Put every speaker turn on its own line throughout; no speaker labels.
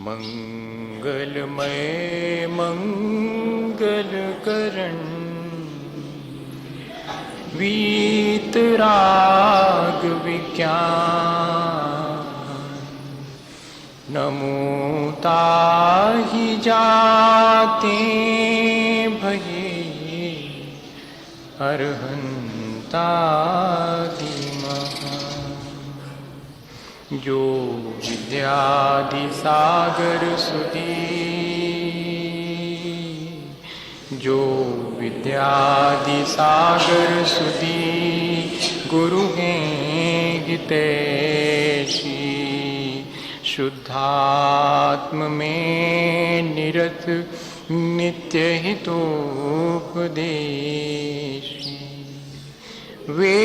मंगलमय मंगलकरण वीतराग विज्ञान नमो ताहि जाते भये अरहंतादि जो विद्यादि सागर सुधी जो विद्यादि सागर सुधी गुरु हैं हितैषी शुद्धात्म में निरत नित्य हितोपदेशी वे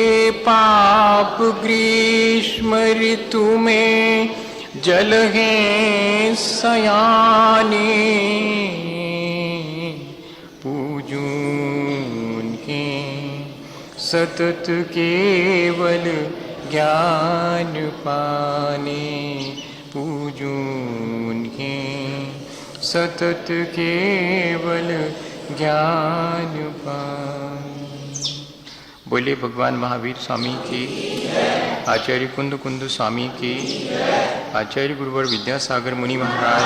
पाप ग्रीष्म ऋतु में जल हैं सयाने पूजून के सतत केवल ज्ञान पाने पूजून के सतत केवल ज्ञान पाने। बोले भगवान महावीर स्वामी की, आचार्य कुंद कुंद स्वामी की, आचार्य गुरुवर विद्यासागर मुनि महाराज।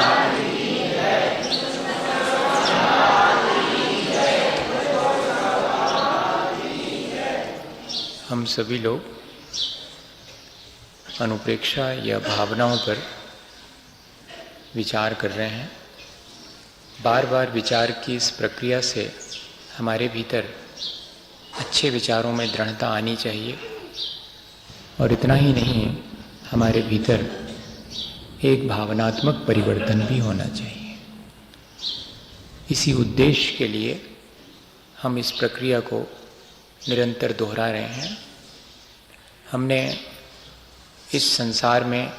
हम सभी लोग अनुप्रेक्षा या भावनाओं पर विचार कर रहे हैं। बार बार विचार की इस प्रक्रिया से हमारे भीतर अच्छे विचारों में दृढ़ता आनी चाहिए और इतना ही नहीं, हमारे भीतर एक भावनात्मक परिवर्तन भी होना चाहिए। इसी उद्देश्य के लिए हम इस प्रक्रिया को निरंतर दोहरा रहे हैं। हमने इस संसार में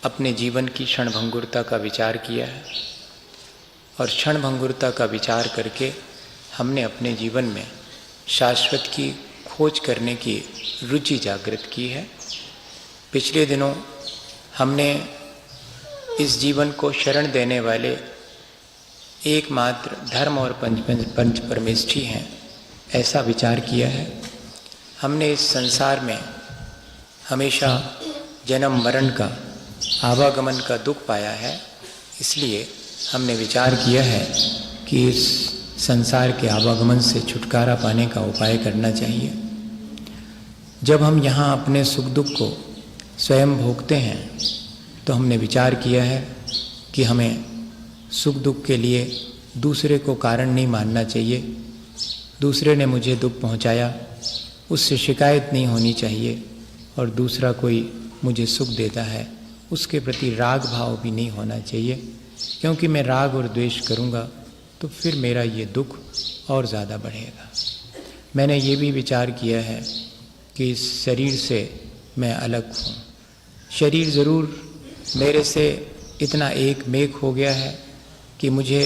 अपने जीवन की क्षणभंगुरता का विचार किया है और क्षणभंगुरता का विचार करके हमने अपने जीवन में शाश्वत की खोज करने की रुचि जागृत की है। पिछले दिनों हमने इस जीवन को शरण देने वाले एकमात्र धर्म और पंच परमेष्ठी हैं ऐसा विचार किया है। हमने इस संसार में हमेशा जन्म मरण का आवागमन का दुख पाया है, इसलिए हमने विचार किया है कि इस संसार के आवागमन से छुटकारा पाने का उपाय करना चाहिए। जब हम यहाँ अपने सुख दुख को स्वयं भोगते हैं तो हमने विचार किया है कि हमें सुख दुख के लिए दूसरे को कारण नहीं मानना चाहिए। दूसरे ने मुझे दुख पहुँचाया, उससे शिकायत नहीं होनी चाहिए, और दूसरा कोई मुझे सुख देता है उसके प्रति राग भाव भी नहीं होना चाहिए, क्योंकि मैं राग और द्वेष करूँगा तो फिर मेरा ये दुख और ज़्यादा बढ़ेगा। मैंने ये भी विचार किया है कि इस शरीर से मैं अलग हूँ। शरीर ज़रूर मेरे से इतना एक मेक हो गया है कि मुझे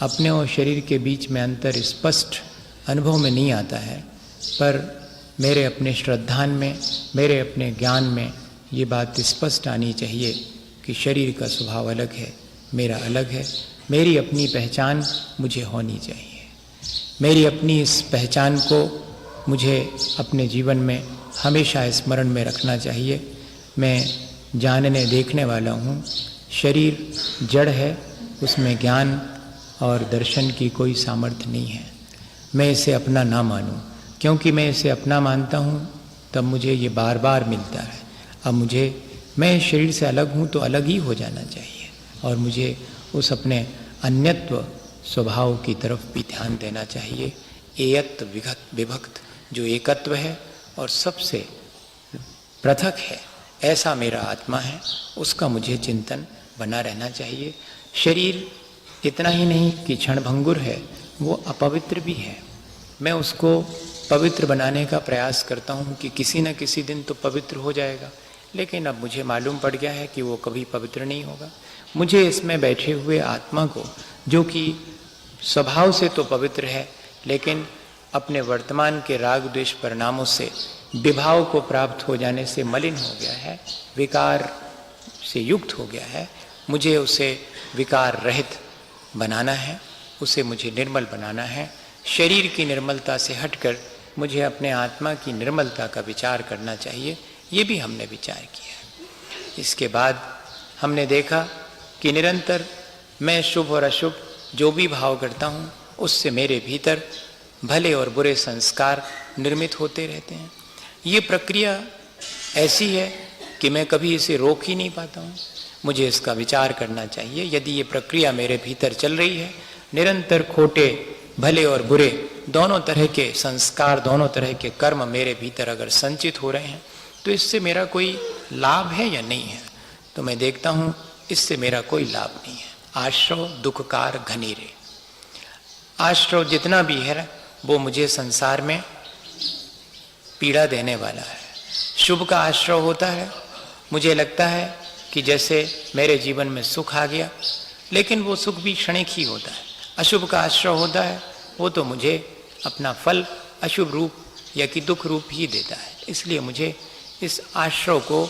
अपने और शरीर के बीच में अंतर स्पष्ट अनुभव में नहीं आता है, पर मेरे अपने श्रद्धान में, मेरे अपने ज्ञान में ये बात स्पष्ट आनी चाहिए कि शरीर का स्वभाव अलग है, मेरा अलग है। मेरी अपनी पहचान मुझे होनी चाहिए। मेरी अपनी इस पहचान को मुझे अपने जीवन में हमेशा स्मरण में रखना चाहिए। मैं जानने देखने वाला हूँ, शरीर जड़ है, उसमें ज्ञान और दर्शन की कोई सामर्थ्य नहीं है। मैं इसे अपना ना मानूं, क्योंकि मैं इसे अपना मानता हूँ तब मुझे ये बार बार मिलता है। अब मैं शरीर से अलग हूँ तो अलग ही हो जाना चाहिए, और मुझे उस अपने अन्यत्व स्वभाव की तरफ भी ध्यान देना चाहिए। एयत्व विभक्त जो एकत्व है और सबसे पृथक है, ऐसा मेरा आत्मा है, उसका मुझे चिंतन बना रहना चाहिए। शरीर इतना ही नहीं कि क्षणभंगुर है, वो अपवित्र भी है। मैं उसको पवित्र बनाने का प्रयास करता हूँ कि किसी न किसी दिन तो पवित्र हो जाएगा, लेकिन अब मुझे मालूम पड़ गया है कि वो कभी पवित्र नहीं होगा। मुझे इसमें बैठे हुए आत्मा को, जो कि स्वभाव से तो पवित्र है लेकिन अपने वर्तमान के राग द्वेष परिणामों से विभाव को प्राप्त हो जाने से मलिन हो गया है, विकार से युक्त हो गया है, मुझे उसे विकार रहित बनाना है, उसे मुझे निर्मल बनाना है। शरीर की निर्मलता से हटकर मुझे अपने आत्मा की निर्मलता का विचार करना चाहिए। ये भी हमने विचार किया। इसके बाद हमने देखा कि निरंतर मैं शुभ और अशुभ जो भी भाव करता हूँ उससे मेरे भीतर भले और बुरे संस्कार निर्मित होते रहते हैं। ये प्रक्रिया ऐसी है कि मैं कभी इसे रोक ही नहीं पाता हूँ। मुझे इसका विचार करना चाहिए। यदि ये प्रक्रिया मेरे भीतर चल रही है, निरंतर खोटे भले और बुरे दोनों तरह के संस्कार, दोनों तरह के कर्म मेरे भीतर अगर संचित हो रहे हैं, तो इससे मेरा कोई लाभ है या नहीं है? तो मैं देखता हूँ इससे मेरा कोई लाभ नहीं है। आश्रव दुखकार घनीरे, आश्रव जितना भी है वो मुझे संसार में पीड़ा देने वाला है। शुभ का आश्रव होता है, मुझे लगता है कि जैसे मेरे जीवन में सुख आ गया, लेकिन वो सुख भी क्षणिक ही होता है। अशुभ का आश्रव होता है, वो तो मुझे अपना फल अशुभ रूप या कि दुख रूप ही देता है। इसलिए मुझे इस आश्रव को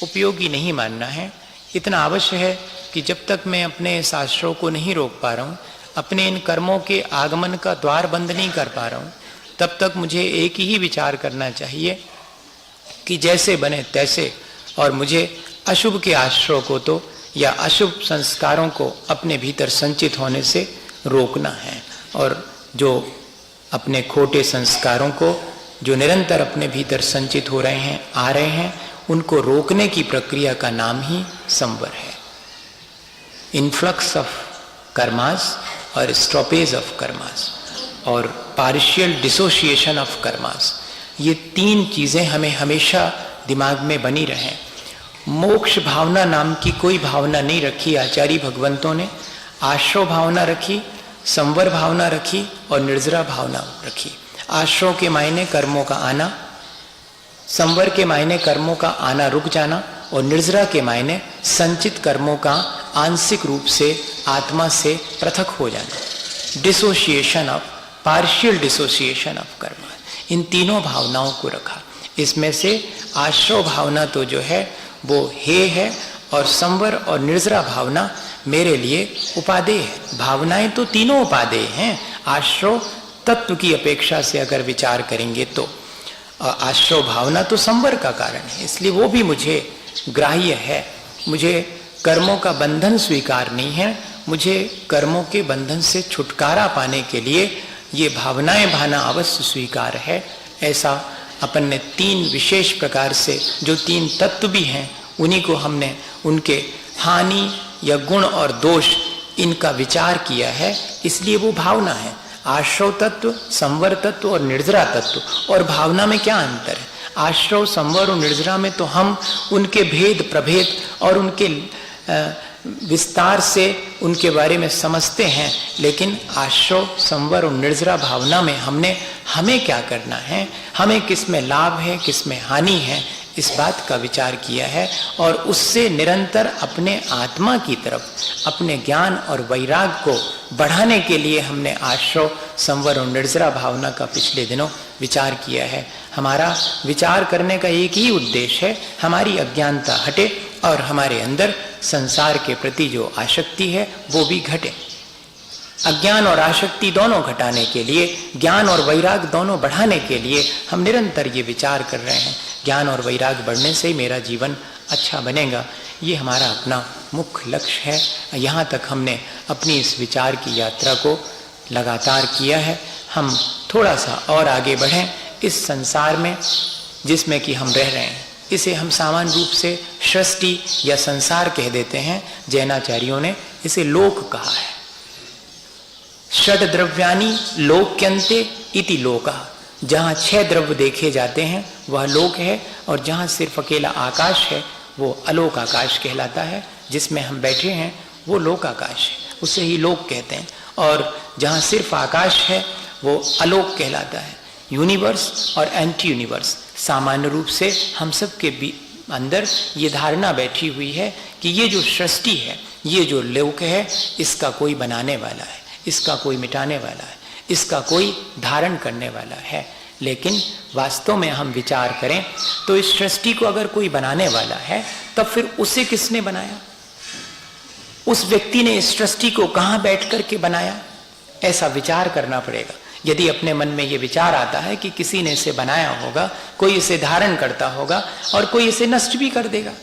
उपयोगी नहीं मानना है। इतना अवश्य है कि जब तक मैं अपने इस आश्रव को नहीं रोक पा रहा हूँ, अपने इन कर्मों के आगमन का द्वार बंद नहीं कर पा रहा हूँ, तब तक मुझे एक ही विचार करना चाहिए कि जैसे बने तैसे, और मुझे अशुभ के आश्रव को तो या अशुभ संस्कारों को अपने भीतर संचित होने से रोकना है। और जो अपने खोटे संस्कारों को जो निरंतर अपने भीतर संचित हो रहे हैं, आ रहे हैं, उनको रोकने की प्रक्रिया का नाम ही संवर है। इन्फ्लक्स ऑफ कर्मास और स्टॉपेज ऑफ कर्मास और पार्शियल डिसोसिएशन ऑफ कर्मास, ये तीन चीजें हमें हमेशा दिमाग में बनी रहें। मोक्ष भावना नाम की कोई भावना नहीं रखी आचार्य भगवंतों ने। आश्रव भावना रखी, संवर भावना रखी और निर्जरा भावना रखी। आश्रव के मायने कर्मों का आना, संवर के मायने कर्मों का आना रुक जाना, और निर्जरा के मायने संचित कर्मों का आंशिक रूप से आत्मा से पृथक हो जाना। Dissociation of, partial dissociation of कर्म, इन तीनों भावनाओं को रखा। इसमें से आश्रव भावना तो जो है वो हे है, और संवर और निर्जरा भावना मेरे लिए उपादेय है। भावनाएं तो तीनों उपादेय हैं। आश्रव तत्व की अपेक्षा से अगर विचार करेंगे तो आश्रव भावना तो संवर का कारण है, इसलिए वो भी मुझे ग्राह्य है। मुझे कर्मों का बंधन स्वीकार नहीं है। मुझे कर्मों के बंधन से छुटकारा पाने के लिए ये भावनाएं भाना अवश्य स्वीकार है। ऐसा अपन ने तीन विशेष प्रकार से, जो तीन तत्व भी हैं, उन्हीं को हमने उनके हानि या गुण और दोष इनका विचार किया है, इसलिए वो भावना है। आश्रव तत्व, संवर तत्व और निर्जरा तत्व। और भावना में क्या अंतर है? आश्रव, संवर और निर्जरा में तो हम उनके भेद प्रभेद और उनके विस्तार से उनके बारे में समझते हैं, लेकिन आश्रव, संवर और निर्जरा भावना में हमें क्या करना है, हमें किस में लाभ है, किस में हानि है, इस बात का विचार किया है। और उससे निरंतर अपने आत्मा की तरफ, अपने ज्ञान और वैराग को बढ़ाने के लिए हमने आश्रव, संवर और निर्जरा भावना का पिछले दिनों विचार किया है। हमारा विचार करने का एक ही उद्देश्य है, हमारी अज्ञानता हटे और हमारे अंदर संसार के प्रति जो आसक्ति है वो भी घटे। अज्ञान और आसक्ति दोनों घटाने के लिए, ज्ञान और वैराग दोनों बढ़ाने के लिए हम निरंतर ये विचार कर रहे हैं। ज्ञान और वैराग बढ़ने से ही मेरा जीवन अच्छा बनेगा, ये हमारा अपना मुख्य लक्ष्य है। यहाँ तक हमने अपनी इस विचार की यात्रा को लगातार किया है। हम थोड़ा सा और आगे बढ़ें। इस संसार में जिसमें कि हम रह रहे हैं, इसे हम सामान्य रूप से सृष्टि या संसार कह देते हैं। जैनाचार्यों ने इसे लोक कहा है। षड द्रव्यानि लोक्यन्ते इति लोकः। जहाँ 6 द्रव्य देखे जाते हैं वह लोक है, और जहाँ सिर्फ अकेला आकाश है वो अलोक आकाश कहलाता है। जिसमें हम बैठे हैं वो लोक आकाश है, उसे ही लोक कहते हैं। और जहाँ सिर्फ आकाश है वो अलोक कहलाता है। यूनिवर्स और एंटी यूनिवर्स, सामान्य रूप से हम सब के अंदर ये धारणा बैठी हुई है कि ये जो सृष्टि है, ये जो लोक है, इसका कोई बनाने वाला है, इसका कोई मिटाने वाला है, इसका कोई धारण करने वाला है। लेकिन वास्तव में हम विचार करें तो इस सृष्टि को अगर कोई बनाने वाला है, तब फिर उसे किसने बनाया? उस व्यक्ति ने इस सृष्टि को कहां बैठ करके बनाया, ऐसा विचार करना पड़ेगा। यदि अपने मन में यह विचार आता है कि किसी ने इसे बनाया होगा, कोई इसे धारण करता होगा और कोई इसे नष्ट भी कर देगा।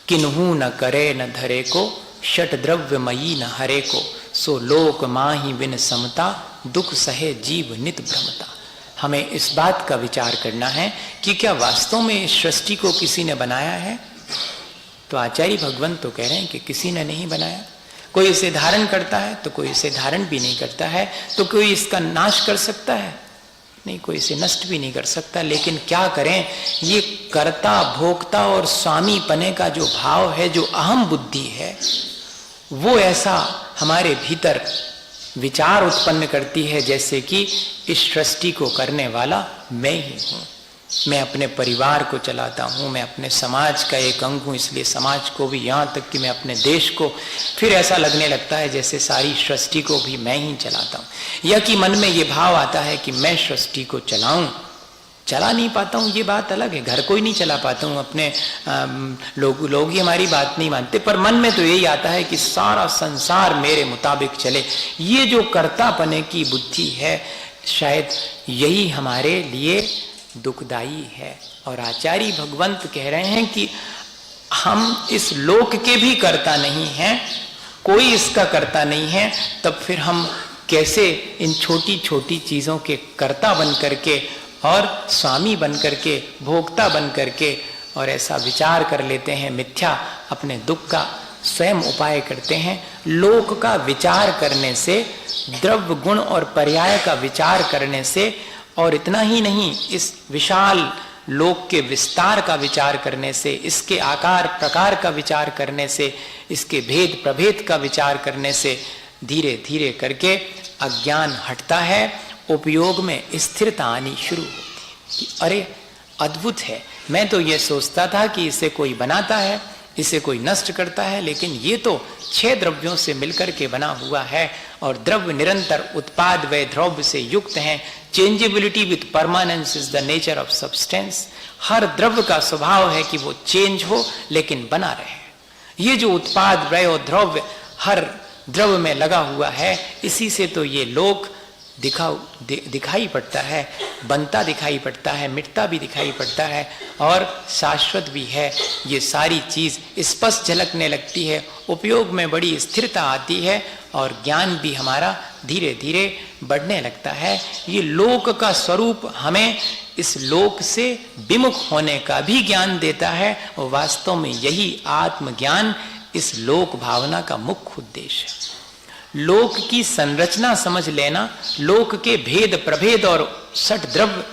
किन्हू न करे न धरे को, षट द्रव्यमयी न हरे को, सो लोक माही बिन समता, दुख सहे जीव नित भ्रमता। हमें इस बात का विचार करना है कि क्या वास्तव में इस सृष्टि को किसी ने बनाया है? तो आचार्य भगवंत तो कह रहे हैं कि किसी ने नहीं बनाया। कोई इसे धारण करता है तो कोई इसे धारण भी नहीं करता है, तो कोई इसका नाश कर सकता है? नहीं, कोई इसे नष्ट भी नहीं कर सकता। लेकिन क्या करें, ये कर्ता भोक्ता और स्वामी पने का जो भाव है, जो अहम बुद्धि है, वो ऐसा हमारे भीतर विचार उत्पन्न करती है जैसे कि इस सृष्टि को करने वाला मैं ही हूं। मैं अपने परिवार को चलाता हूं, मैं अपने समाज का एक अंग हूं, इसलिए समाज को भी, यहां तक कि मैं अपने देश को, फिर ऐसा लगने लगता है जैसे सारी सृष्टि को भी मैं ही चलाता हूं। या कि मन में ये भाव आता है कि मैं सृष्टि को चलाऊं, चला नहीं पाता हूं, ये बात अलग है, घर को ही नहीं चला पाता हूं, अपने लोग ही हमारी बात नहीं मानते, पर मन में तो यही आता है कि सारा संसार मेरे मुताबिक चले। ये जो कर्तापने की बुद्धि है, शायद यही हमारे लिए दुखदाई है। और आचार्य भगवंत कह रहे हैं कि हम इस लोक के भी कर्ता नहीं हैं, कोई इसका कर्ता नहीं है, तब फिर हम कैसे इन छोटी छोटी चीजों के कर्ता बन करके और स्वामी बन करके, भोक्ता बन करके, और ऐसा विचार कर लेते हैं, मिथ्या अपने दुख का स्वयं उपाय करते हैं। लोक का विचार करने से, द्रव्य गुण और पर्याय का विचार करने से, और इतना ही नहीं, इस विशाल लोक के विस्तार का विचार करने से, इसके आकार प्रकार का विचार करने से, इसके भेद प्रभेद का विचार करने से धीरे धीरे करके अज्ञान हटता है, उपयोग में स्थिरता आनी शुरू होती है। अरे अद्भुत है, मैं तो ये सोचता था कि इसे कोई बनाता है, इसे कोई नष्ट करता है, लेकिन ये तो 6 द्रव्यों से मिलकर के बना हुआ है और द्रव्य निरंतर उत्पाद व द्रव्य से युक्त हैं। Changeability with permanence is the nature of substance. हर द्रव्य का स्वभाव है कि वो चेंज हो लेकिन बना रहे। ये जो उत्पाद वय और द्रव्य हर द्रव्य में लगा हुआ है, इसी से तो ये लोक दिखाई पड़ता है, बनता दिखाई पड़ता है, मिटता भी दिखाई पड़ता है और शाश्वत भी है। ये सारी चीज स्पष्ट झलकने लगती है, उपयोग में बड़ी स्थिरता आती है और ज्ञान भी हमारा धीरे धीरे बढ़ने लगता है। ये लोक का स्वरूप हमें इस लोक से विमुख होने का भी ज्ञान देता है और वास्तव में यही आत्मज्ञान इस लोक भावना का मुख्य उद्देश्य है। लोक की संरचना समझ लेना, लोक के भेद प्रभेद और षट द्रव्य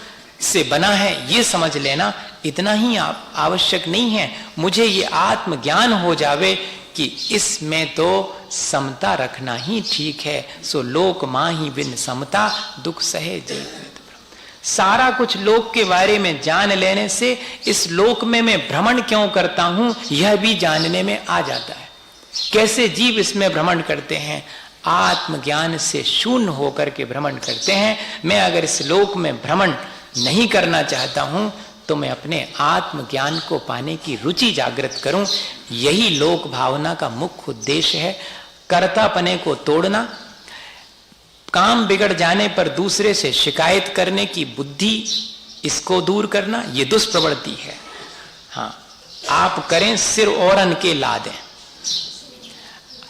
से बना है ये समझ लेना इतना ही आवश्यक नहीं है। मुझे ये आत्मज्ञान हो जावे कि इसमें तो समता रखना ही ठीक है। सो लोक माही बिन समता, दुख सहे जीव। सारा कुछ लोक के बारे में जान लेने से इस लोक में मैं भ्रमण क्यों करता हूं यह भी जानने में आ जाता है। कैसे जीव इसमें भ्रमण करते हैं, आत्मज्ञान से शून्य होकर के भ्रमण करते हैं। मैं अगर इस लोक में भ्रमण नहीं करना चाहता हूं तो मैं अपने आत्मज्ञान को पाने की रुचि जागृत करूं। यही लोक भावना का मुख्य उद्देश्य है। कर्तापने को तोड़ना, काम बिगड़ जाने पर दूसरे से शिकायत करने की बुद्धि, इसको दूर करना, ये दुष्प्रवृत्ति है। हाँ, आप करें सिर औरन के लादें,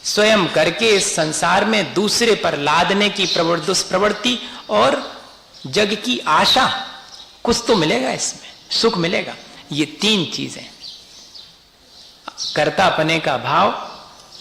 स्वयं करके इस संसार में दूसरे पर लादने की दुष्प्रवृत्ति और जग की आशा, कुछ तो मिलेगा इसमें, सुख मिलेगा। ये 3 चीजें, कर्तापने का भाव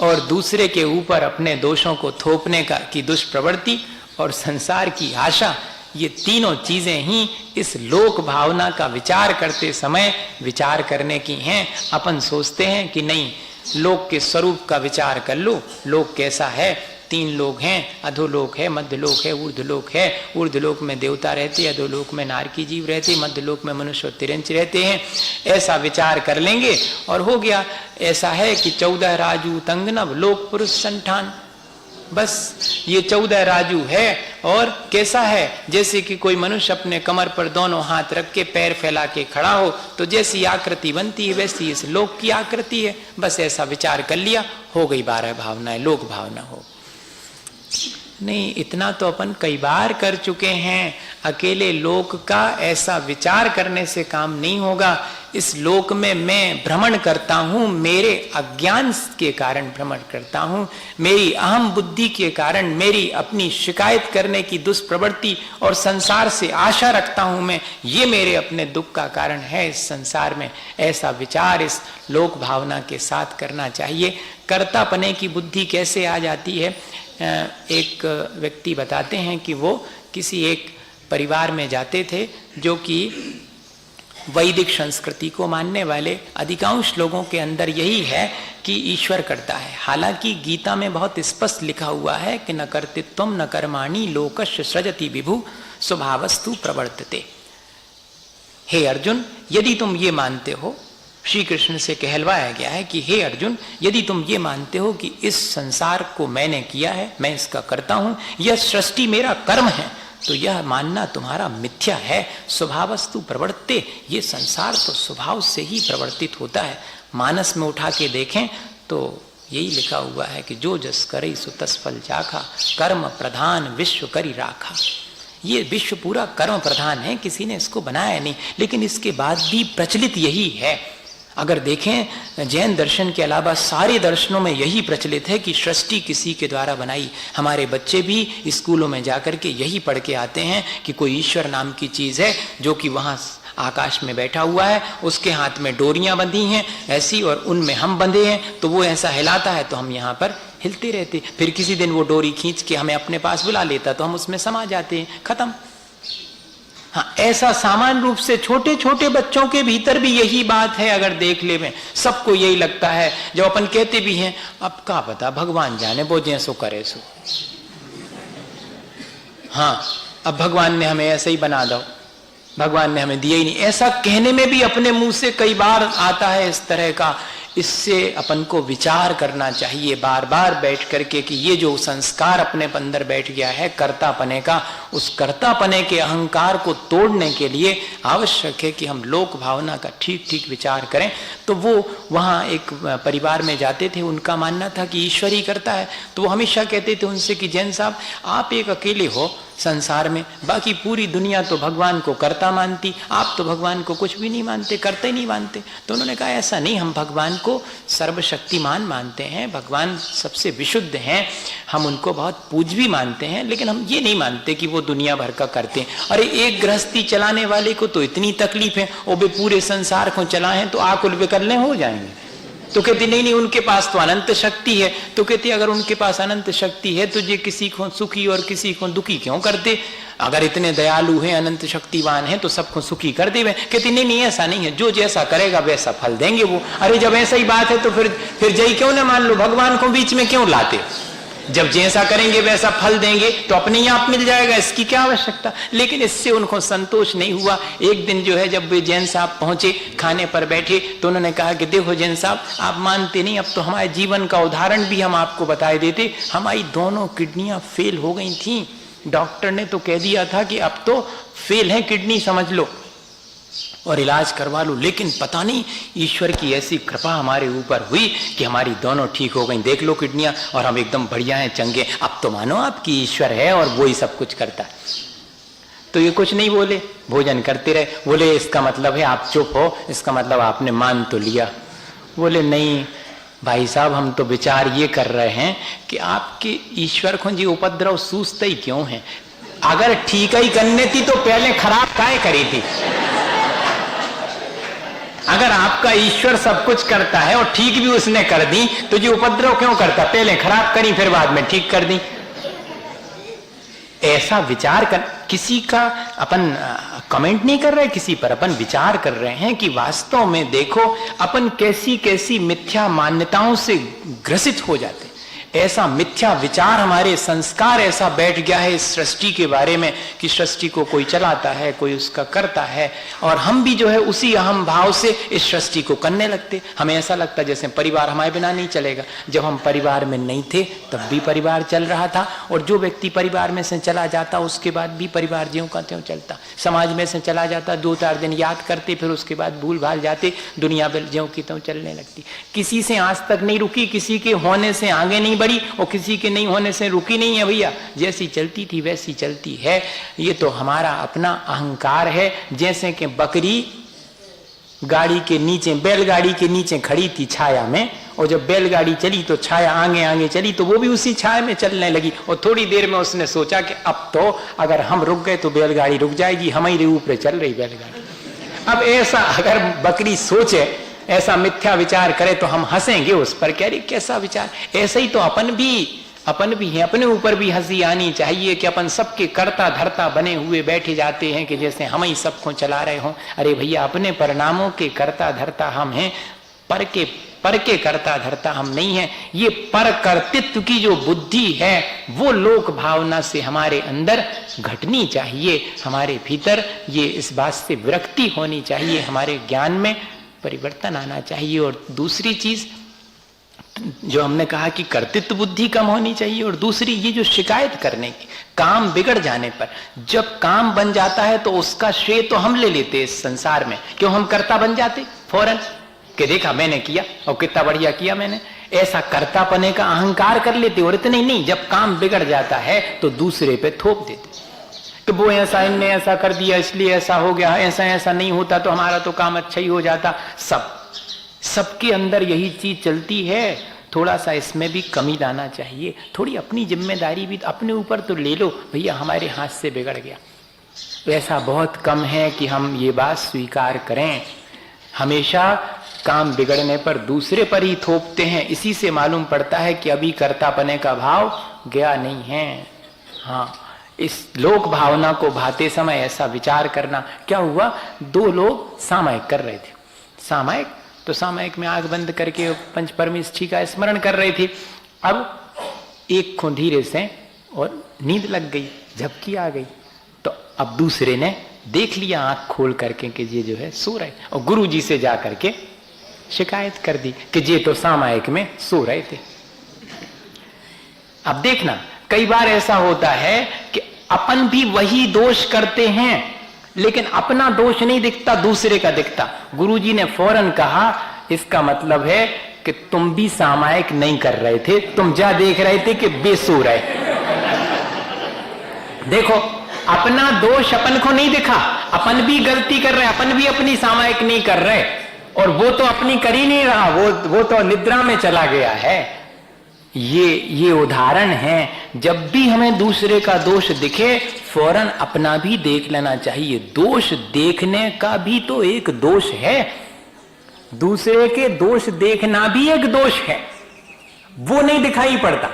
और दूसरे के ऊपर अपने दोषों को थोपने की दुष्प्रवृत्ति और संसार की आशा, ये तीनों चीजें ही इस लोक भावना का विचार करते समय विचार करने की हैं। अपन सोचते हैं कि नहीं, लोक के स्वरूप का विचार कर लो, लोक कैसा है। 3 लोक हैं, अधोलोक है, मध्यलोक है, ऊर्ध्वलोक है। ऊर्ध्वलोक में देवता रहते, अधोलोक में नारकी जीव रहते, मध्यलोक में मनुष्य और तिरंच रहते हैं। ऐसा विचार कर लेंगे और हो गया। ऐसा है कि 14 राजू तंगनव, लोक पुरुष संठान। बस ये 14 राजू है और कैसा है, जैसे कि कोई मनुष्य अपने कमर पर दोनों हाथ रख के पैर फैला के खड़ा हो तो जैसी आकृति बनती है वैसी इस लोक की आकृति है। बस ऐसा विचार कर लिया, हो गई 12 भावनाएं, लोक भावना हो। नहीं, इतना तो अपन कई बार कर चुके हैं। अकेले लोक का ऐसा विचार करने से काम नहीं होगा। इस लोक में मैं भ्रमण करता हूं, मेरे अज्ञान के कारण भ्रमण करता हूं, मेरी अहम बुद्धि के कारण, मेरी अपनी शिकायत करने की दुष्प्रवृत्ति और संसार से आशा रखता हूं मैं, ये मेरे अपने दुख का कारण है इस संसार में। ऐसा विचार इस लोक भावना के साथ करना चाहिए। कर्तापने की बुद्धि कैसे आ जाती है? एक व्यक्ति बताते हैं कि वो किसी एक परिवार में जाते थे जो कि वैदिक संस्कृति को मानने वाले। अधिकांश लोगों के अंदर यही है कि ईश्वर करता है। हालांकि गीता में बहुत स्पष्ट लिखा हुआ है कि न कर्तृत्वम न कर्माणि लोकस्य सृजति विभु स्वभावस्तु प्रवर्तते। हे अर्जुन, यदि तुम ये मानते हो, श्री कृष्ण से कहलवाया गया है कि हे अर्जुन, यदि तुम ये मानते हो कि इस संसार को मैंने किया है, मैं इसका करता हूं, यह सृष्टि मेरा कर्म है, तो यह मानना तुम्हारा मिथ्या है। स्वभावस्तु प्रवर्ते, ये संसार तो स्वभाव से ही प्रवर्तित होता है। मानस में उठा के देखें तो यही लिखा हुआ है कि जो जस करे सो तस फल चाखा, कर्म प्रधान विश्व करी राखा। ये विश्व पूरा कर्म प्रधान है, किसी ने इसको बनाया नहीं, लेकिन इसके बाद भी प्रचलित यही है। अगर देखें जैन दर्शन के अलावा सारे दर्शनों में यही प्रचलित है कि सृष्टि किसी के द्वारा बनाई। हमारे बच्चे भी स्कूलों में जाकर के यही पढ़ के आते हैं कि कोई ईश्वर नाम की चीज है जो कि वहां आकाश में बैठा हुआ है, उसके हाथ में डोरियां बंधी हैं ऐसी और उनमें हम बंधे हैं, तो वो ऐसा हिलाता है तो हम यहाँ पर हिलते रहते। फिर किसी दिन वो डोरी खींच के हमें अपने पास बुला लेता तो हम उसमें समा जाते हैं, खत्म। हाँ, ऐसा सामान्य रूप से छोटे छोटे बच्चों के भीतर भी यही बात है। अगर देख ले में सबको यही लगता है। जब अपन कहते भी हैं अब क्या पता, भगवान जाने, वो जैसो करे सो। हाँ, अब भगवान ने हमें ऐसे ही बना दो, भगवान ने हमें दिया ही नहीं, ऐसा कहने में भी अपने मुंह से कई बार आता है इस तरह का। इससे अपन को विचार करना चाहिए बार बार बैठ करके कि ये जो संस्कार अपने अंदर बैठ गया है कर्तापने का, उस कर्तापने के अहंकार को तोड़ने के लिए आवश्यक है कि हम लोक भावना का ठीक ठीक विचार करें। तो वो वहाँ एक परिवार में जाते थे, उनका मानना था कि ईश्वर ही करता है। तो वो हमेशा कहते थे उनसे कि जैन साहब, आप एक अकेले हो संसार में, बाकी पूरी दुनिया तो भगवान को कर्ता मानती, आप तो भगवान को कुछ भी नहीं मानते, करते ही नहीं मानते। तो उन्होंने कहा ऐसा नहीं, हम भगवान को सर्वशक्तिमान मानते हैं, भगवान सबसे विशुद्ध हैं, हम उनको बहुत पूज भी मानते हैं, लेकिन हम ये नहीं मानते कि वो दुनिया भर का करते हैं। अरे एक गृहस्थी चलाने वाले को तो इतनी तकलीफ है, वो भी पूरे संसार को चलाएं तो आकुल विकल्ले हो जाएंगे। तो कहती नहीं, उनके पास तो अनंत शक्ति है। तो कहती अगर उनके पास अनंत शक्ति है तो ये किसी को सुखी और किसी को दुखी क्यों करते? अगर इतने दयालु हैं, अनंत शक्तिवान हैं, तो सबको सुखी कर देवे। कहती नहीं, ऐसा नहीं है, जो जैसा करेगा वैसा फल देंगे वो। अरे जब ऐसा ही बात है तो फिर जय क्यों ना मान लो, भगवान को बीच में क्यों लाते? जब जैसा करेंगे वैसा फल देंगे तो अपने ही आप मिल जाएगा, इसकी क्या आवश्यकता? लेकिन इससे उनको संतोष नहीं हुआ। एक दिन जो है जब वे जैन साहब पहुंचे, खाने पर बैठे, तो उन्होंने कहा कि देखो जैन साहब, आप मानते नहीं, अब तो हमारे जीवन का उदाहरण भी हम आपको बताए देते। हमारी दोनों किडनियां फेल हो गई थी, डॉक्टर ने तो कह दिया था कि अब तो फेल है किडनी, समझ लो, और इलाज करवा लो। लेकिन पता नहीं ईश्वर की ऐसी कृपा हमारे ऊपर हुई कि हमारी दोनों ठीक हो गई, देख लो किडनियां, और हम एकदम बढ़िया हैं, चंगे। अब तो मानो आपकी ईश्वर है और वो ही सब कुछ करता है। तो ये कुछ नहीं बोले, भोजन करते रहे। बोले इसका मतलब है आप चुप हो, इसका मतलब आपने मान तो लिया। बोले नहीं भाई साहब, हम तो विचार ये कर रहे हैं कि आपके ईश्वर को जी उपद्रव सूझते ही क्यों है? अगर ठीक ही करने थी तो पहले खराब काहे करी थी? अगर आपका ईश्वर सब कुछ करता है और ठीक भी उसने कर दी तो जो उपद्रव क्यों करता? पहले खराब करी फिर बाद में ठीक कर दी। ऐसा विचार कर, किसी का अपन कमेंट नहीं कर रहे, किसी पर अपन विचार कर रहे हैं कि वास्तव में देखो अपन कैसी कैसी मिथ्या मान्यताओं से ग्रसित हो जाते। ऐसा मिथ्या विचार, हमारे संस्कार ऐसा बैठ गया है इस सृष्टि के बारे में कि सृष्टि को कोई चलाता है, कोई उसका करता है, और हम भी जो है उसी अहम भाव से इस सृष्टि को करने लगते। हमें ऐसा लगता जैसे परिवार हमारे बिना नहीं चलेगा। जब हम परिवार में नहीं थे तब भी परिवार चल रहा था, और जो व्यक्ति परिवार में से चला जाता उसके बाद भी परिवार ज्यों का त्यों चलता। समाज में से चला जाता, 2-4 दिन याद करते, फिर उसके बाद भूल भाल जाते, दुनिया ज्यों की त्यों चलने लगती। किसी से आज तक नहीं रुकी, किसी के होने से आगे नहीं बढ़ी और किसी के नहीं होने से रुकी नहीं है भैया। जैसी चलती थी वैसी चलती है। ये तो हमारा अपना अहंकार है। जैसे कि बकरी गाड़ी के नीचे, बैलगाड़ी के नीचे खड़ी थी छाया में, और जब बैलगाड़ी चली तो छाया आगे आगे चली, तो वो भी उसी छाया में चलने लगी। और थोड़ी देर में उसने सोचा कि अब तो अगर हम रुक गए तो बैलगाड़ी रुक जाएगी, हमारे ऊपर चल रही बैलगाड़ी। अब ऐसा अगर बकरी सोचे, ऐसा मिथ्या विचार करे, तो हम हंसेंगे उस पर, कह रही कैसा विचार। ऐसा ही तो अपन भी है, अपने ऊपर भी हंसी आनी चाहिए कि अपन सबके कर्ता धर्ता बने हुए बैठे जाते हैं कि जैसे हम ही सबको चला रहे हों। अरे भैया, अपने परिणामों के कर्ता धर्ता हम हैं, पर के कर्ता धर्ता हम नहीं हैं। ये पर कर्तृत्व की जो बुद्धि है वो लोक भावना से हमारे अंदर घटनी चाहिए। हमारे भीतर ये इस बात से विरक्ति होनी चाहिए, हमारे ज्ञान में परिवर्तन आना चाहिए। और दूसरी चीज जो हमने कहा कि कर्तृत्व बुद्धि कम होनी चाहिए, और दूसरी ये जो शिकायत करने की, काम बिगड़ जाने पर, जब काम बन जाता है तो उसका श्रेय तो हम ले लेते इस संसार में। क्यों हम कर्ता बन जाते फौरन कि देखा मैंने किया और कितना बढ़िया किया मैंने, ऐसा कर्तापने का अहंकार कर लेते। और इतने नहीं, जब काम बिगड़ जाता है तो दूसरे पे थोप देते कि वो ऐसा, इनने ऐसा कर दिया इसलिए ऐसा हो गया, ऐसा नहीं होता तो हमारा तो काम अच्छा ही हो जाता। सबके अंदर यही चीज चलती है। थोड़ा सा इसमें भी कमी लाना चाहिए, थोड़ी अपनी जिम्मेदारी भी अपने ऊपर तो ले लो। भैया हमारे हाथ से बिगड़ गया, ऐसा बहुत कम है कि हम ये बात स्वीकार करें। हमेशा काम बिगड़ने पर दूसरे पर ही थोपते हैं। इसी से मालूम पड़ता है कि अभी कर्तापने का भाव गया नहीं है। हाँ, इस लोक भावना को भाते समय ऐसा विचार करना। क्या हुआ, 2 लोग सामायिक कर रहे थे। सामायिक में आंख बंद करके पंच परमेष्ठी का स्मरण कर रहे थे। अब एक को धीरे से और नींद लग गई, झपकी आ गई, तो अब दूसरे ने देख लिया आंख खोल करके कि ये जो है सो रहे, और गुरु जी से जा करके शिकायत कर दी कि ये तो सामायिक में सो रहे थे। अब देखना, कई बार ऐसा होता है कि अपन भी वही दोष करते हैं, लेकिन अपना दोष नहीं दिखता, दूसरे का दिखता। गुरुजी ने फौरन कहा इसका मतलब है कि तुम भी सामायिक नहीं कर रहे थे, तुम जा देख रहे थे कि बेसो रहे। देखो, अपना दोष अपन को नहीं दिखा, अपन भी गलती कर रहे, अपन भी अपनी सामायिक नहीं कर रहे, और वो तो अपनी कर ही नहीं रहा, वो तो निद्रा में चला गया है। ये उदाहरण है। जब भी हमें दूसरे का दोष दिखे फौरन अपना भी देख लेना चाहिए। दोष देखने का भी तो एक दोष है, दूसरे के दोष देखना भी एक दोष है। वो नहीं दिखाई पड़ता,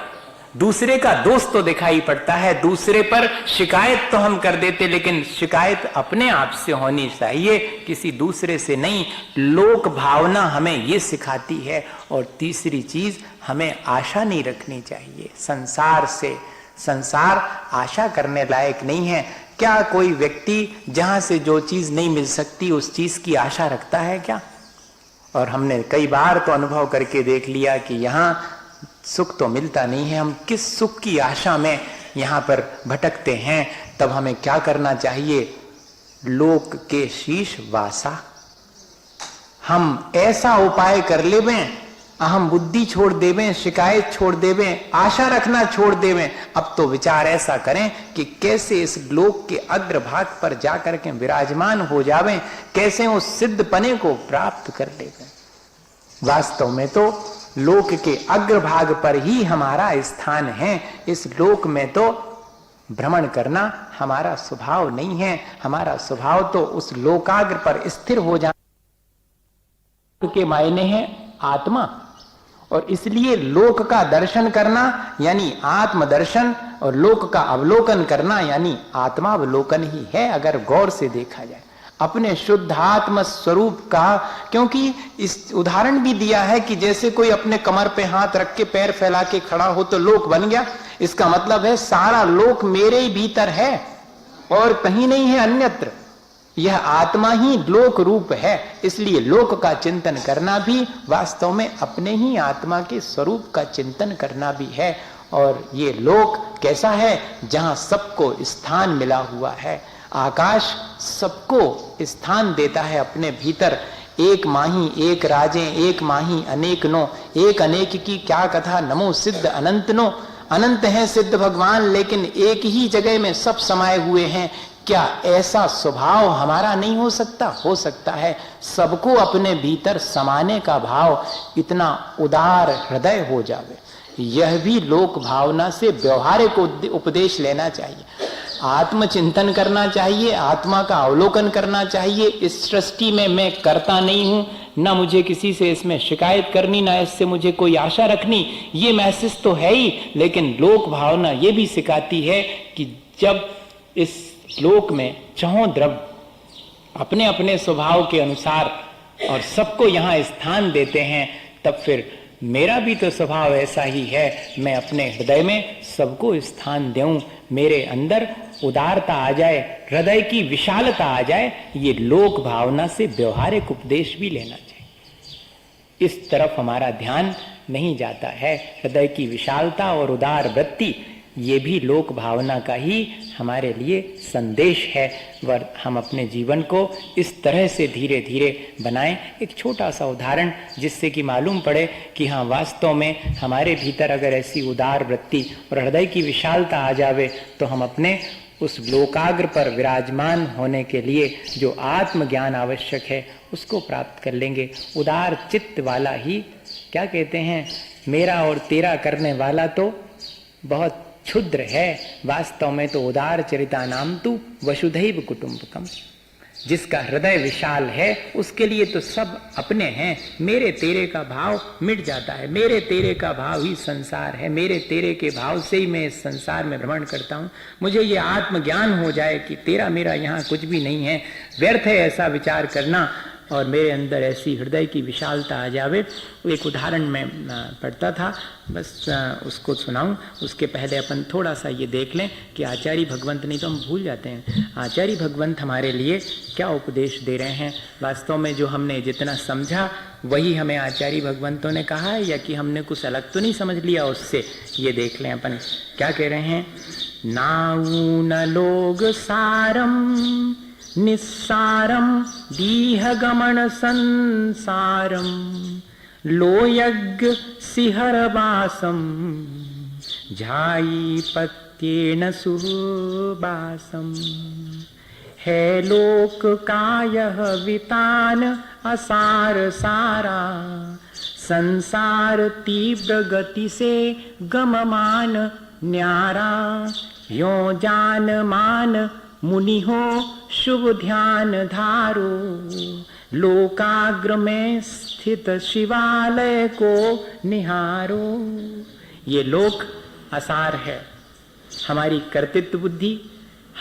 दूसरे का दोष तो दिखाई पड़ता है। दूसरे पर शिकायत तो हम कर देते, लेकिन शिकायत अपने आप से होनी चाहिए, किसी दूसरे से नहीं। लोक भावना हमें ये सिखाती है। और तीसरी चीज, हमें आशा नहीं रखनी चाहिए संसार से। संसार आशा करने लायक नहीं है। क्या कोई व्यक्ति जहां से जो चीज नहीं मिल सकती उस चीज की आशा रखता है क्या? और हमने कई बार तो अनुभव करके देख लिया कि यहाँ सुख तो मिलता नहीं है। हम किस सुख की आशा में यहाँ पर भटकते हैं। तब हमें क्या करना चाहिए? लोक के शीश वासा। हम ऐसा उपाय कर लेवें, अहम बुद्धि छोड़ देवें, शिकायत छोड़ देवें, आशा रखना छोड़ देवें। अब तो विचार ऐसा करें कि कैसे इस लोक के अग्रभाग पर जाकर के विराजमान हो जावें, कैसे उस सिद्धपने को प्राप्त कर लेवें। वास्तव में तो लोक के अग्रभाग पर ही हमारा स्थान है। इस लोक में तो भ्रमण करना हमारा स्वभाव नहीं है। हमारा स्वभाव तो उस लोकाग्र पर स्थिर हो जाने के मायने हैं आत्मा। और इसलिए लोक का दर्शन करना यानी आत्मदर्शन, और लोक का अवलोकन करना यानी आत्मावलोकन ही है। अगर गौर से देखा जाए,
अपने शुद्धात्म स्वरूप का। क्योंकि इस उदाहरण भी दिया है कि जैसे कोई अपने कमर पे हाथ रख के पैर फैला के खड़ा हो तो लोक बन गया। इसका मतलब है सारा लोक मेरे ही भीतर है और कहीं नहीं है अन्यत्र। यह आत्मा ही लोक रूप है। इसलिए लोक का चिंतन करना भी वास्तव में अपने ही आत्मा के स्वरूप का चिंतन करना भी है। और ये लोक कैसा है? जहां सबको स्थान मिला हुआ है। आकाश सबको स्थान देता है अपने भीतर। एक माही एक राजे, एक माही अनेक नो, एक अनेक की क्या कथा, नमो सिद्ध अनंत नो। अनंत हैं सिद्ध भगवान, लेकिन एक ही जगह में सब समाये हुए हैं। क्या ऐसा स्वभाव हमारा नहीं हो सकता? हो सकता है। सबको अपने भीतर समाने का भाव इतना उदार हृदय हो जावे। यह भी लोक भावना से व्यवहारिक उपदेश लेना चाहिए। आत्मचिंतन करना चाहिए, आत्मा का अवलोकन करना चाहिए। इस सृष्टि में मैं करता नहीं हूं, ना मुझे किसी से इसमें शिकायत करनी, ना इससे मुझे कोई आशा रखनी। ये मैसेज तो है ही, लेकिन लोक भावना ये भी सिखाती है कि जब इस लोक में चहों द्रव्य अपने अपने स्वभाव के अनुसार और सबको यहाँ स्थान देते हैं, तब फिर मेरा भी तो स्वभाव ऐसा ही है। मैं अपने हृदय में सबको स्थान दूं, मेरे अंदर उदारता आ जाए, हृदय की विशालता आ जाए। ये लोक भावना से व्यवहारिक उपदेश भी लेना चाहिए। इस तरफ हमारा ध्यान नहीं जाता है। हृदय की विशालता और उदार वृत्ति ये भी लोक भावना का ही हमारे लिए संदेश है। वर हम अपने जीवन को इस तरह से धीरे धीरे बनाएं। एक छोटा सा उदाहरण जिससे कि मालूम पड़े कि हाँ, वास्तव में हमारे भीतर अगर ऐसी उदार वृत्ति और हृदय की विशालता आ जावे तो हम अपने उस लोकाग्र पर विराजमान होने के लिए जो आत्मज्ञान आवश्यक है उसको प्राप्त कर लेंगे। उदार चित्त वाला ही, क्या कहते हैं, मेरा और तेरा करने वाला तो बहुत क्षुद्र है। वास्तव में तो उदार चरिता नाम तू वसुधैव कुटुंबकम। जिसका हृदय विशाल है उसके लिए तो सब अपने हैं। मेरे तेरे का भाव मिट जाता है। मेरे तेरे का भाव ही संसार है। मेरे तेरे के भाव से ही मैं इस संसार में भ्रमण करता हूँ। मुझे ये आत्मज्ञान हो जाए कि तेरा मेरा यहाँ कुछ भी नहीं है, व्यर्थ है ऐसा विचार करना, और मेरे अंदर ऐसी हृदय की विशालता आ जावे। एक उदाहरण मैं पढ़ता था, बस उसको सुनाऊं। उसके पहले अपन थोड़ा सा ये देख लें कि आचार्य भगवंत, नहीं तो हम भूल जाते हैं, आचार्य भगवंत हमारे लिए क्या उपदेश दे रहे हैं। वास्तव में जो हमने जितना समझा वही हमें आचार्य भगवंतों ने कहा है, या कि हमने कुछ अलग तो नहीं समझ लिया उससे। ये देख लें अपन क्या कह रहे हैं। नाऊन लोग सारम निस्सारम दीह गमन संसारम लोयज्ञ सिहरवासम झाई पत्येन सुबासम। है लोक कायः वितान असार सारा संसार तीव्र गति से गममान न्यारा। यो जान मान मुनि हो शुभ ध्यान धारो लोकाग्र में स्थित शिवालय को निहारो। ये लोक असार है। हमारी कर्तृत्व बुद्धि,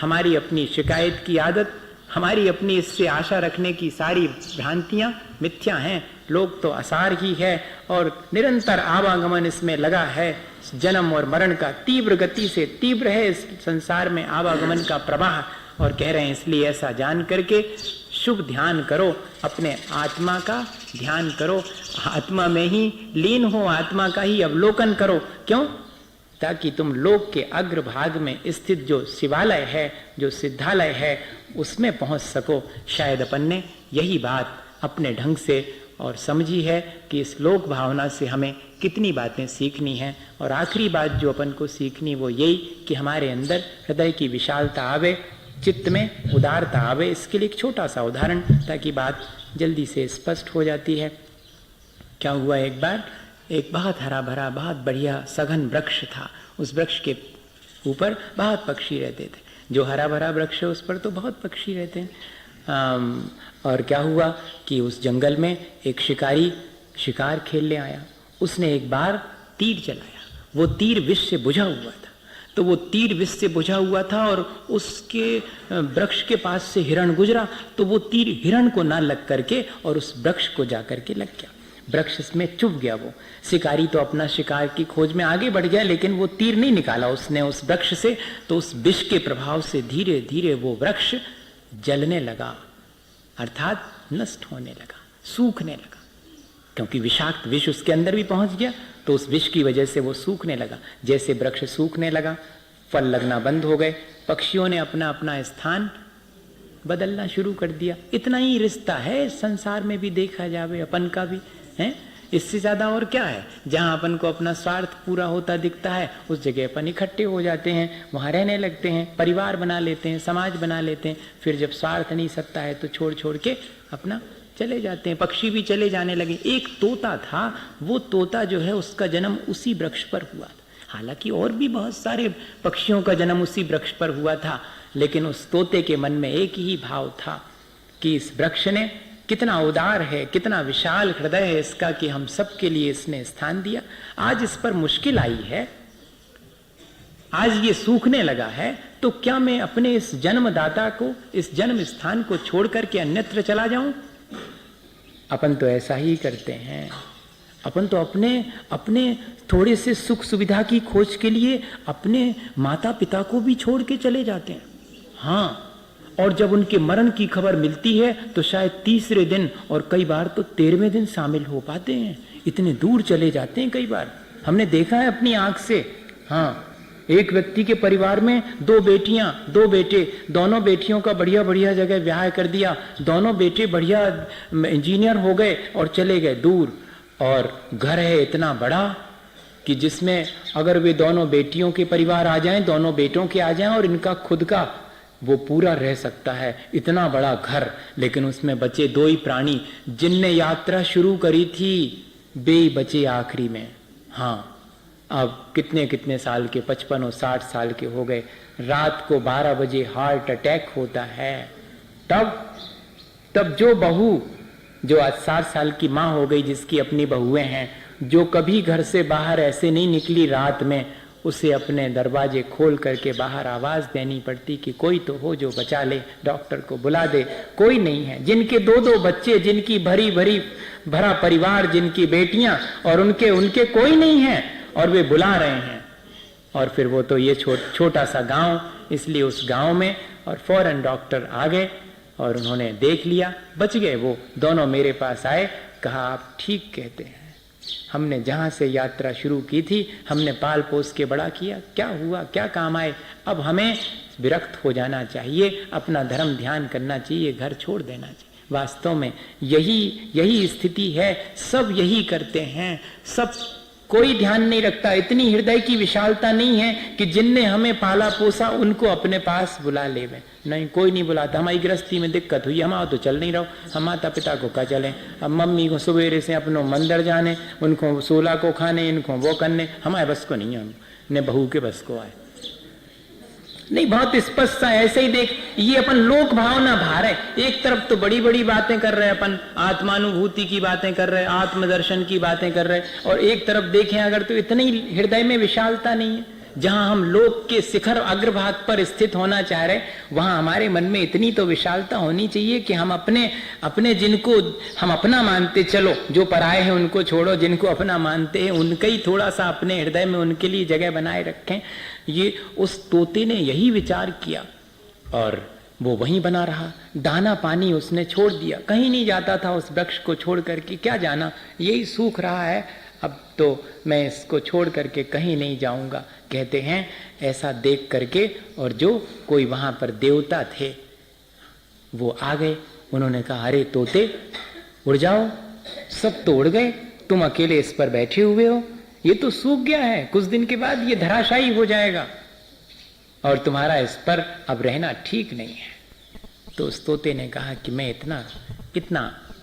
हमारी अपनी शिकायत की आदत, हमारी अपनी इससे आशा रखने की सारी भ्रांतियां मिथ्या हैं। लोक तो असार ही है और निरंतर आवागमन इसमें लगा है। जन्म और मरण का तीव्र गति से तीव्र है इस संसार में आवागमन का प्रवाह। और कह रहे हैं इसलिए ऐसा जान करके शुभ ध्यान करो, अपने आत्मा का ध्यान करो, आत्मा में ही लीन हो, आत्मा का ही अवलोकन करो। क्यों? ताकि तुम लोक के अग्रभाग में स्थित जो शिवालय है, जो सिद्धालय है, उसमें पहुंच सको। शायद अपन ने यही बात अपने ढंग से और समझी है कि इस लोक भावना से हमें कितनी बातें सीखनी हैं। और आखिरी बात जो अपन को सीखनी वो यही कि हमारे अंदर हृदय की विशालता आवे, चित्त में उदारता आवे। इसके लिए एक छोटा सा उदाहरण, ताकि बात जल्दी से स्पष्ट हो जाती है। क्या हुआ, एक बार एक बहुत हरा भरा बहुत बढ़िया सघन वृक्ष था। उस वृक्ष के ऊपर बहुत पक्षी रहते थे। जो हरा भरा वृक्ष है उस पर तो बहुत पक्षी रहते हैं। और क्या हुआ कि उस जंगल में एक शिकारी शिकार खेलने आया। उसने एक बार तीर चलाया। वो तीर विष से बुझा हुआ था।
तो वो तीर विष से बुझा हुआ था और उसके वृक्ष के पास से हिरण गुजरा, तो वो तीर हिरण को ना लग करके और उस वृक्ष को जा करके लग गया। वृक्ष में चुभ गया। वो शिकारी तो अपना शिकार की खोज में आगे बढ़ गया, लेकिन वो तीर नहीं निकाला उसने उस वृक्ष से। तो उस विष के प्रभाव से धीरे धीरे वो वृक्ष जलने लगा, अर्थात नष्ट होने लगा, सूखने लगा, क्योंकि विषाक्त विष उसके अंदर भी पहुंच गया। तो उस विष की वजह से वो सूखने लगा। जैसे वृक्ष सूखने लगा, फल लगना बंद हो गए, पक्षियों ने अपना अपना स्थान बदलना शुरू कर दिया। इतना ही रिश्ता है संसार में भी, देखा जावे अपन का भी है। इससे ज्यादा और क्या है? जहां अपन को अपना स्वार्थ पूरा होता दिखता है, उस जगह अपन इकट्ठे हो जाते हैं, वहां रहने लगते हैं, परिवार बना लेते हैं, समाज बना लेते हैं। फिर जब स्वार्थ नहीं सकता है तो छोड़ छोड़ के अपना चले जाते हैं। पक्षी भी चले जाने लगे। एक तोता था, वो तोता जो है उसका जन्म उसी वृक्ष पर हुआ था। हालांकि और भी बहुत सारे पक्षियों का जन्म उसी वृक्ष पर हुआ था, लेकिन उस तोते के मन में एक ही भाव था कि इस वृक्ष ने कितना उदार है, कितना विशाल हृदय है इसका, कि हम सबके लिए इसने स्थान दिया। आज इस पर मुश्किल आई है, आज ये सूखने लगा है, तो क्या मैं अपने इस जन्मदाता को, इस जन्म स्थान को छोड़ करके अन्यत्र चला जाऊं? अपन तो ऐसा ही करते हैं। अपन तो अपने थोड़े से सुख सुविधा की खोज के लिए अपने माता पिता को भी छोड़ के चले जाते हैं। हाँ, और जब उनके मरण की खबर मिलती है तो शायद तीसरे दिन और कई बार तो 13वें दिन शामिल हो पाते हैं। इतने दूर चले जाते हैं कई बार, हमने देखा है अपनी आंख से। हाँ, एक व्यक्ति के परिवार में 2 बेटियां 2 बेटे, दोनों बेटियों का बढ़िया बढ़िया जगह ब्याह कर दिया, दोनों बेटे बढ़िया इंजीनियर हो गए और चले गए दूर। और घर है इतना बड़ा कि जिसमें अगर वे दोनों बेटियों के परिवार आ जाएं, दोनों बेटों के आ जाएं और इनका खुद का, वो पूरा रह सकता है, इतना बड़ा घर। लेकिन उसमें बचे 2 ही प्राणी जिनने यात्रा शुरू करी थी, वे बचे आखिरी में। हाँ, अब कितने कितने साल के, 55 और 60 साल के हो गए। रात को 12 बजे हार्ट अटैक होता है। तब जो बहू, जो आज 60 साल की माँ हो गई, जिसकी अपनी बहुएं हैं, जो कभी घर से बाहर ऐसे नहीं निकली रात में, उसे अपने दरवाजे खोल करके बाहर आवाज देनी पड़ती कि कोई तो हो जो बचा ले, डॉक्टर को बुला दे। कोई नहीं है। जिनके 2-2 बच्चे, जिनकी भरा परिवार, जिनकी बेटियां, और उनके कोई नहीं है, और वे बुला रहे हैं। और फिर वो तो ये छोटा सा गांव, इसलिए उस गांव में और फौरन डॉक्टर आ गए और उन्होंने देख लिया, बच गए। वो दोनों मेरे पास आए, कहा आप ठीक कहते हैं, हमने जहां से यात्रा शुरू की थी, हमने पाल पोस के बड़ा किया, क्या हुआ, क्या काम आए? अब हमें विरक्त हो जाना चाहिए, अपना धर्म ध्यान करना चाहिए, घर छोड़ देना चाहिए। वास्तव में यही स्थिति है। सब यही करते हैं, सब कोई ध्यान नहीं रखता। इतनी हृदय की विशालता नहीं है कि जिनने हमें पाला पोसा उनको अपने पास बुला ले। नहीं, कोई नहीं बुलाता। हमारी गृहस्थी में दिक्कत हुई, हम तो चल नहीं रहो, हम माता पिता को क्या चलें। अब मम्मी को सवेरे से अपनो मंदिर जाने, उनको 16 को खाने, इनको वो करने, हमारे बस को नहीं है, हमने बहू के बस को आए नहीं। बहुत स्पष्ट सा ऐसे ही देख, ये अपन लोक भावना भार है। एक तरफ तो बड़ी बड़ी बातें कर रहे हैं अपन, आत्मानुभूति की बातें कर रहे हैं, आत्मदर्शन की बातें कर रहे हैं, और एक तरफ देखें अगर तो इतनी हृदय में विशालता नहीं है। जहां हम लोक के शिखर अग्रभाग पर स्थित होना चाह रहे, वहां हमारे मन में इतनी तो विशालता होनी चाहिए कि हम अपने जिनको हम अपना मानते, चलो जो पराये हैं उनको छोड़ो, जिनको अपना मानते हैं उनका ही थोड़ा सा अपने हृदय में उनके लिए जगह बनाए रखें। ये उस तोते ने यही विचार किया और वो वहीं बना रहा। दाना पानी उसने छोड़ दिया, कहीं नहीं जाता था उस वृक्ष को छोड़ करके। क्या जाना, यही सूख रहा है, अब तो मैं इसको छोड़ करके कहीं नहीं जाऊंगा। कहते हैं ऐसा देख करके, और जो कोई वहां पर देवता थे वो आ गए। उन्होंने कहा, अरे तोते उड़ जाओ, सब तो उड़ गए, तुम अकेले इस पर बैठे हुए हो, ये तो सूख गया है, कुछ दिन के बाद ये धराशायी हो जाएगा और तुम्हारा इस पर अब रहना ठीक नहीं है। तो उस तोते ने कहा कि मैं इतना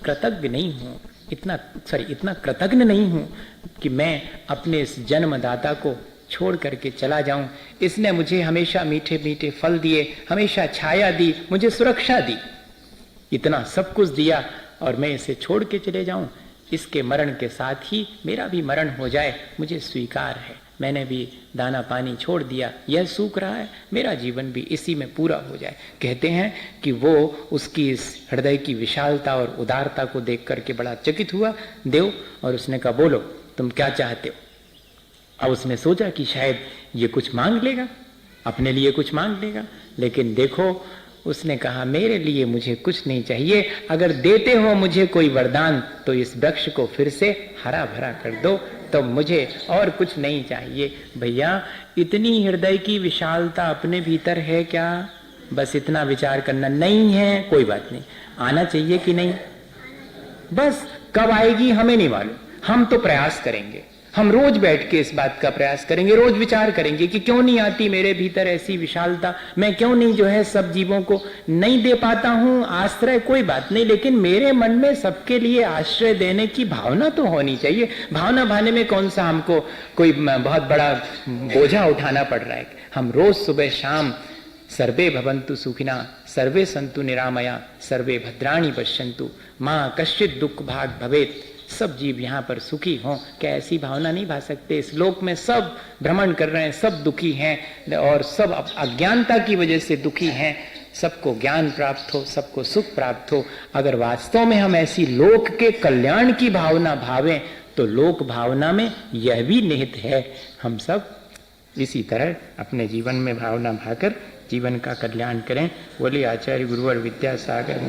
कृतज्ञ नहीं हूं, इतना कृतज्ञ नहीं हूं कि मैं अपने इस जन्मदाता को छोड़ करके चला जाऊं। इसने मुझे हमेशा मीठे मीठे फल दिए, हमेशा छाया दी, मुझे सुरक्षा दी, इतना सब कुछ दिया, और मैं इसे छोड़ के चले जाऊं, इसके मरण के साथ ही मेरा भी मरण हो जाए, मुझे स्वीकार है। मैंने भी दाना पानी छोड़ दिया, यह सूख रहा है, मेरा जीवन भी इसी में पूरा हो जाए। कहते हैं कि वो उसकी इस हृदय की विशालता और उदारता को देख करके बड़ा चकित हुआ देव, और उसने कहा बोलो तुम क्या चाहते हो। अब उसने सोचा कि शायद ये कुछ मांग लेगा, अपने लिए कुछ मांग लेगा, लेकिन देखो उसने कहा मेरे लिए मुझे कुछ नहीं चाहिए, अगर देते हो मुझे कोई वरदान तो इस वृक्ष को फिर से हरा भरा कर दो, तो मुझे और कुछ नहीं चाहिए। भैया इतनी हृदय की विशालता अपने भीतर है क्या? बस इतना विचार करना। नहीं है कोई बात नहीं, आना चाहिए कि नहीं? बस कब आएगी हमें नहीं मालूम, हम तो प्रयास करेंगे, हम रोज बैठ के इस बात का प्रयास करेंगे, रोज विचार करेंगे कि क्यों नहीं आती मेरे भीतर ऐसी विशालता, मैं क्यों नहीं जो है सब जीवों को नहीं दे पाता हूं आश्रय। कोई बात नहीं, लेकिन मेरे मन में सबके लिए आश्रय देने की भावना तो होनी चाहिए। भावना भाने में कौन सा हमको कोई बहुत बड़ा बोझा उठाना पड़ रहा है। हम रोज सुबह शाम सर्वे भवन्तु सुखिना सर्वे सन्तु निरामया सर्वे भद्राणि पश्यन्तु माँ कश्चित दुख भाग भवेत, सब जीव यहाँ पर सुखी हों। क्या ऐसी भावना नहीं भा सकते? इस लोक में सब भ्रमण कर रहे हैं, सब दुखी हैं और सब अज्ञानता की वजह से दुखी हैं। सबको ज्ञान प्राप्त हो, सबको सुख प्राप्त हो। अगर वास्तव में हम ऐसी लोक के कल्याण की भावना भावें तो लोक भावना में यह भी निहित है। हम सब इसी तरह अपने जीवन में भावना भाकर जीवन का कल्याण करें। बोलिए आचार्य गुरुवर विद्यासागर।